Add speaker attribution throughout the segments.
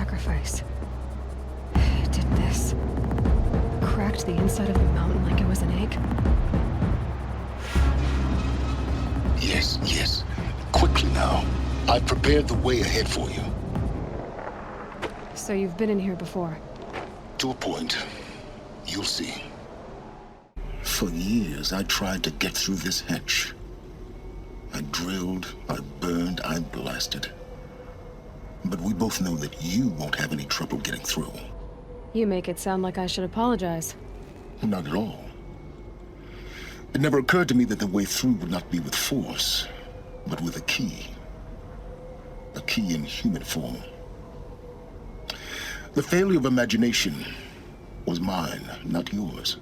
Speaker 1: sacrifice. It did this. Cracked the inside of the mountain like it was an egg.
Speaker 2: Yes, yes. Quickly now. I've prepared the way ahead for you.
Speaker 1: So you've been in here before?
Speaker 2: To a point. You'll see. For years, I tried to get through this hatch. I drilled, I burned, I blasted. But we both know that you won't have any trouble getting through.
Speaker 1: You make it sound like I should apologize.
Speaker 2: Not at all. It never occurred to me that the way through would not be with force, but with a key. A key in human form. The failure of imagination was mine, not yours.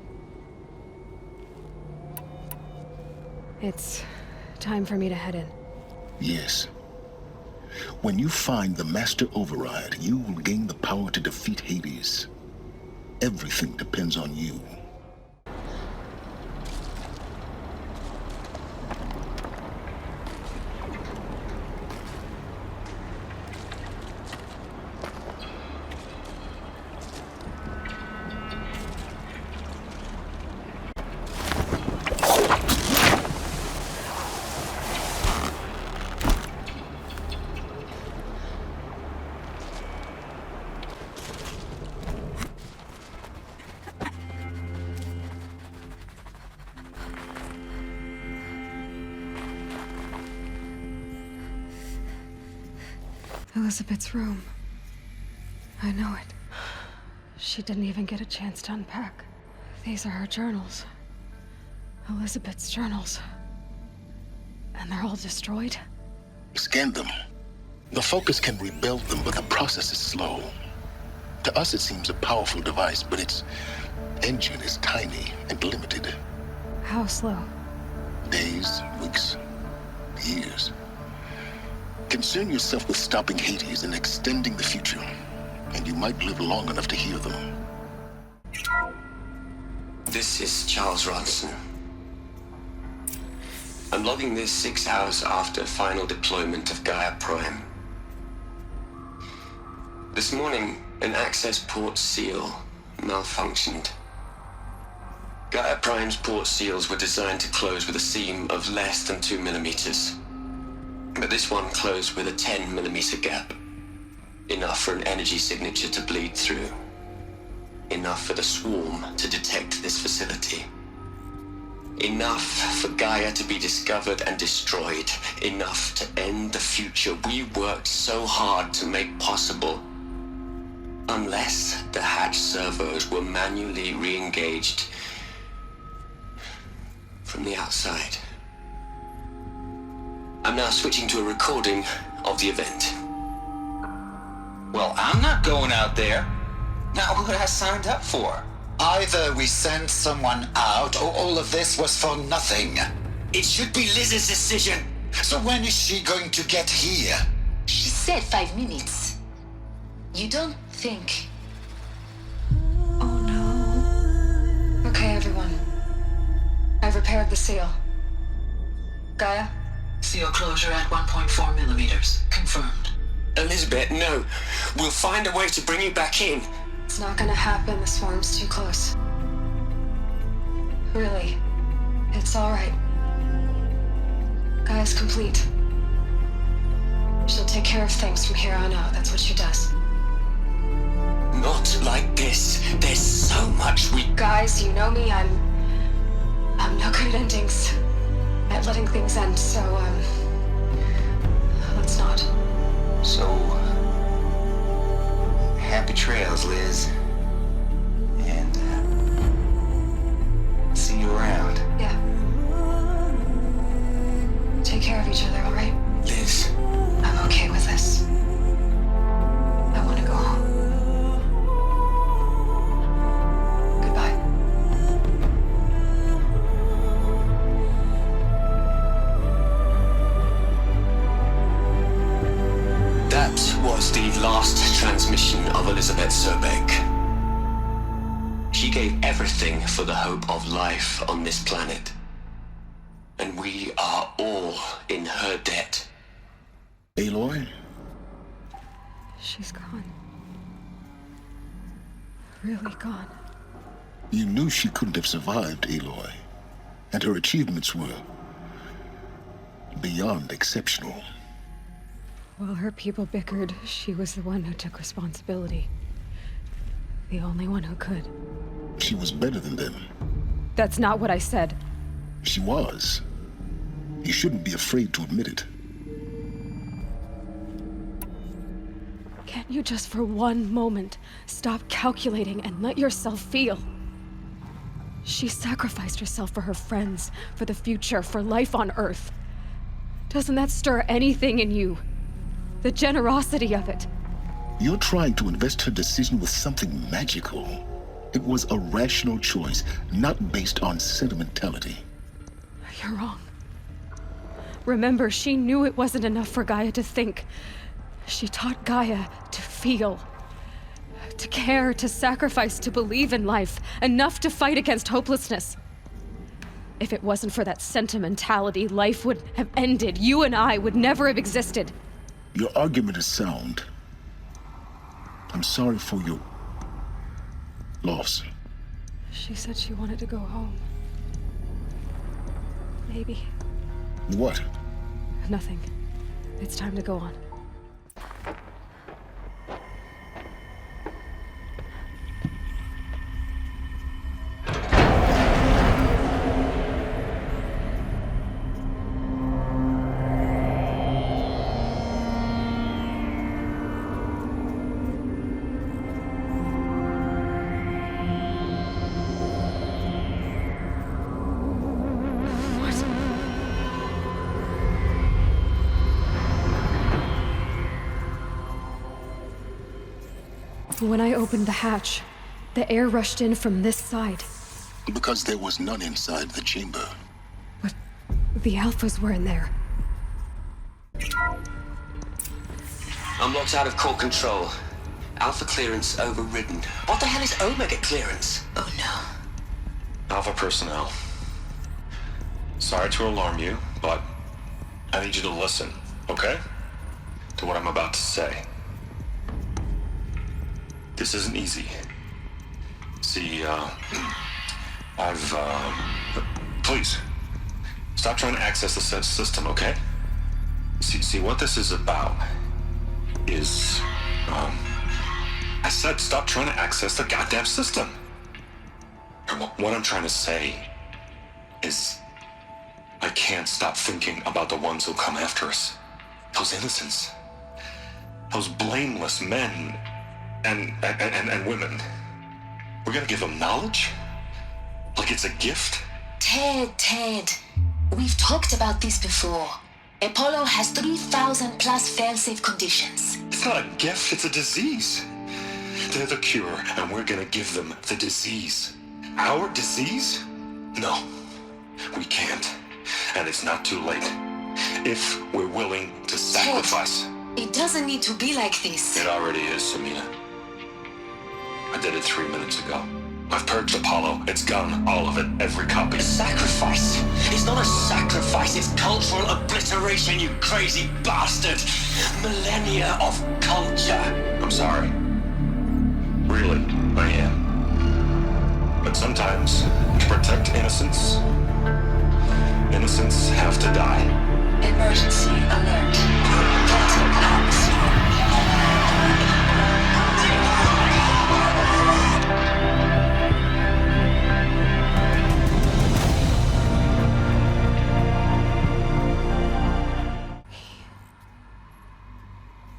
Speaker 1: It's time for me to head in.
Speaker 2: Yes. When you find the Master Override, you will gain the power to defeat Hades. Everything depends on you.
Speaker 1: Elizabeth's room. I know it. She didn't even get a chance to unpack. These are her journals. Elizabeth's journals. And they're all destroyed?
Speaker 2: Scan them. The Focus can rebuild them, but the process is slow. To us, it seems a powerful device, but its engine is tiny and limited.
Speaker 1: How slow?
Speaker 2: Days, weeks, years. Concern yourself with stopping Hades and extending the future, and you might live long enough to hear them.
Speaker 3: This is Charles Ronson. I'm logging this 6 hours after final deployment of Gaia Prime. This morning, an access port seal malfunctioned. Gaia Prime's port seals were designed to close with a seam of less than 2 millimeters. But this one closed with a 10 millimeter gap. Enough for an energy signature to bleed through. Enough for the swarm to detect this facility. Enough for Gaia to be discovered and destroyed. Enough to end the future we worked so hard to make possible. Unless the hatch servos were manually re-engaged from the outside. I'm now switching to a recording of the event.
Speaker 4: Well, I'm not going out there. Now, what I signed up for?
Speaker 5: Either we send someone out, or all of this was for nothing.
Speaker 4: It should be Liz's decision.
Speaker 5: So when is she going to get here?
Speaker 6: She said 5 minutes. You don't think...
Speaker 1: Oh no. Okay, everyone. I've repaired the seal. Gaia?
Speaker 6: Seal closure at 1.4 millimeters. Confirmed.
Speaker 3: Elizabeth, no. We'll find a way to bring you back in.
Speaker 1: It's not gonna happen. The swarm's too close. Really. It's alright. Gaia's complete. She'll take care of things from here on out. That's what she does.
Speaker 3: Not like this. There's so much we...
Speaker 1: Guys, you know me. I'm no good at endings. At letting things end, so, let's not.
Speaker 4: So, happy trails, Liz. And, see you around.
Speaker 1: Yeah. Take care of each other, alright?
Speaker 3: Liz.
Speaker 1: I'm okay with this. I want to go home. Goodbye.
Speaker 3: That was the last transmission of Elizabeth Sobeck. She gave everything for the hope of life on this planet. And we are all in her debt.
Speaker 2: Aloy?
Speaker 1: She's gone. really gone.
Speaker 2: You knew she couldn't have survived, Aloy. And her achievements were beyond exceptional.
Speaker 1: While her people bickered, she was the one who took responsibility. The only one who could.
Speaker 2: She was better than them.
Speaker 1: That's not what I said.
Speaker 2: She was. You shouldn't be afraid to admit it.
Speaker 1: Can't you just for one moment stop calculating and let yourself feel? She sacrificed herself for her friends, for the future, for life on Earth. Doesn't that stir anything in you? The generosity of it.
Speaker 2: You're trying to invest her decision with something magical. It was a rational choice, not based on sentimentality.
Speaker 1: You're wrong. Remember, she knew it wasn't enough for Gaia to think. She taught Gaia to feel. To care, to sacrifice, to believe in life. Enough to fight against hopelessness. If it wasn't for that sentimentality, life would have ended. You and I would never have existed.
Speaker 2: Your argument is sound. I'm sorry for your loss.
Speaker 1: She said she wanted to go home. Maybe.
Speaker 2: What?
Speaker 1: Nothing. It's time to go on. When I opened the hatch, the air rushed in from this side.
Speaker 2: Because there was none inside the chamber.
Speaker 1: But the Alphas were in there.
Speaker 3: I'm locked out of core control. Alpha clearance overridden. What the hell is Omega clearance?
Speaker 6: Oh no.
Speaker 7: Alpha personnel. Sorry to alarm you, but I need you to listen, okay? To what I'm about to say. This isn't easy. See, please, stop trying to access the system, okay? See, what this is about is, I said stop trying to access the goddamn system. And what I'm trying to say is, I can't stop thinking about the ones who come after us. Those innocents. Those blameless men and women. We're gonna give them knowledge? Like it's a gift?
Speaker 6: Ted. We've talked about this before. Apollo has 3,000 plus fail-safe conditions.
Speaker 7: It's not a gift, it's a disease. They're the cure, and we're gonna give them the disease. Our disease? No, we can't. And it's not too late. If we're willing to sacrifice.
Speaker 6: It doesn't need to be like this.
Speaker 7: It already is, Samina. I did it 3 minutes ago. I've purged Apollo. It's gone. All of it. Every copy.
Speaker 3: A sacrifice? It's not a sacrifice, it's cultural obliteration, you crazy bastard! Millennia of culture!
Speaker 7: I'm sorry. Really, I am. But sometimes, to protect innocence, innocents have to die.
Speaker 6: Emergency alert. Portal out.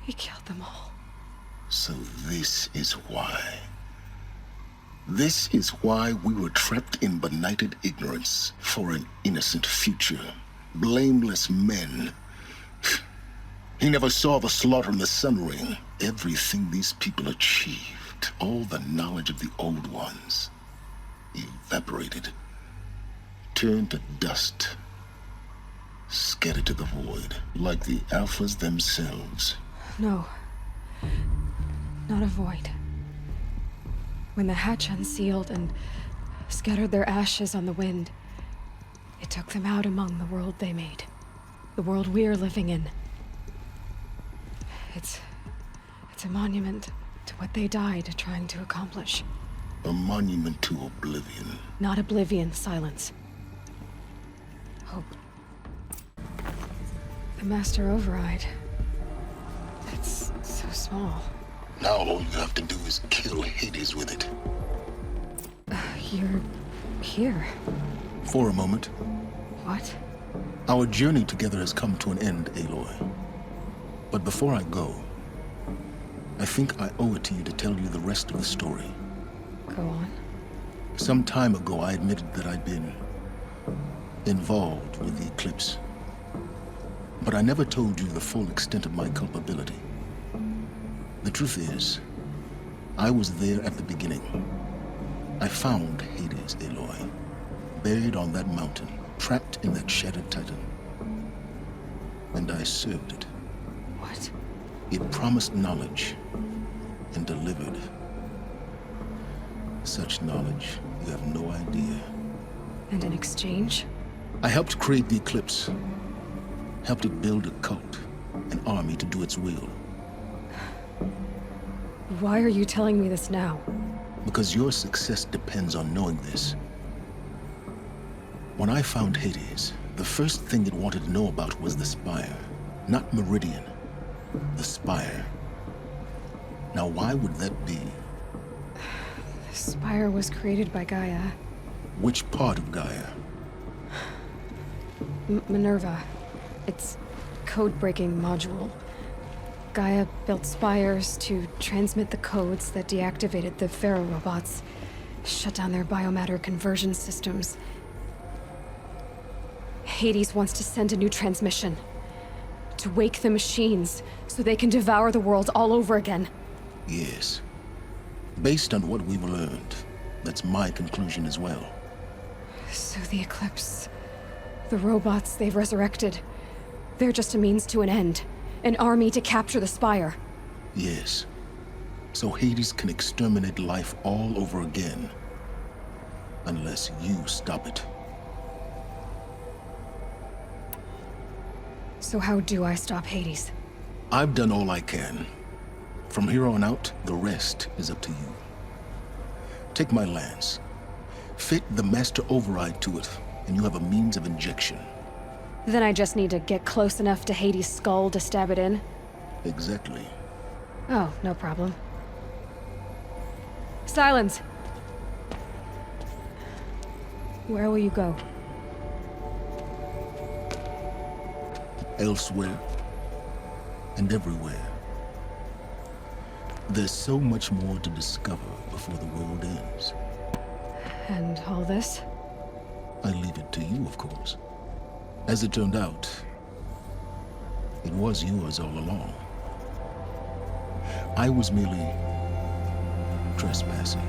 Speaker 1: He killed them all.
Speaker 2: So this is why. This is why we were trapped in benighted ignorance for an innocent future. Blameless men. He never saw the slaughter in the Sun Ring. Everything these people achieved, all the knowledge of the old ones, evaporated, turned to dust, scattered to the void, like the Alphas themselves.
Speaker 1: No. Not a void. When the hatch unsealed and scattered their ashes on the wind, it took them out among the world they made. The world we're living in. It's a monument to what they died trying to accomplish.
Speaker 2: A monument to oblivion.
Speaker 1: Not oblivion, silence. Oh. The Master Override. It's so small.
Speaker 2: Now all you have to do is kill Hades with it.
Speaker 1: You're here.
Speaker 2: For a moment.
Speaker 1: What?
Speaker 2: Our journey together has come to an end, Aloy. But before I go, I think I owe it to you to tell you the rest of the story.
Speaker 1: Go on.
Speaker 2: Some time ago, I admitted that I'd been involved with the eclipse. But I never told you the full extent of my culpability. The truth is, I was there at the beginning. I found Hades, Aloy, buried on that mountain, trapped in that shattered titan. And I served it.
Speaker 1: What?
Speaker 2: It promised knowledge and delivered. Such knowledge, you have no idea.
Speaker 1: And in exchange?
Speaker 2: I helped create the eclipse. Helped it build a cult, an army to do its will.
Speaker 1: Why are you telling me this now?
Speaker 2: Because your success depends on knowing this. When I found Hades, the first thing it wanted to know about was the Spire. Not Meridian. The Spire. Now why would that be?
Speaker 1: The Spire was created by Gaia.
Speaker 2: Which part of Gaia?
Speaker 1: Minerva. It's code-breaking module. Gaia built spires to transmit the codes that deactivated the Pharaoh robots, shut down their biomatter conversion systems. Hades wants to send a new transmission. To wake the machines, so they can devour the world all over again.
Speaker 2: Yes. Based on what we've learned, that's my conclusion as well.
Speaker 1: So the Eclipse, the robots they've resurrected, they're just a means to an end. An army to capture the Spire.
Speaker 2: Yes. So Hades can exterminate life all over again. Unless you stop it.
Speaker 1: So how do I stop Hades?
Speaker 2: I've done all I can. From here on out, the rest is up to you. Take my lance. Fit the Master Override to it, and you have a means of injection.
Speaker 1: Then I just need to get close enough to Hades' skull to stab it in?
Speaker 2: Exactly.
Speaker 1: Oh, no problem. Silence! Where will you go?
Speaker 2: Elsewhere. And everywhere. There's so much more to discover before the world ends.
Speaker 1: And all this?
Speaker 2: I leave it to you, of course. As it turned out, it was yours all along. I was merely trespassing.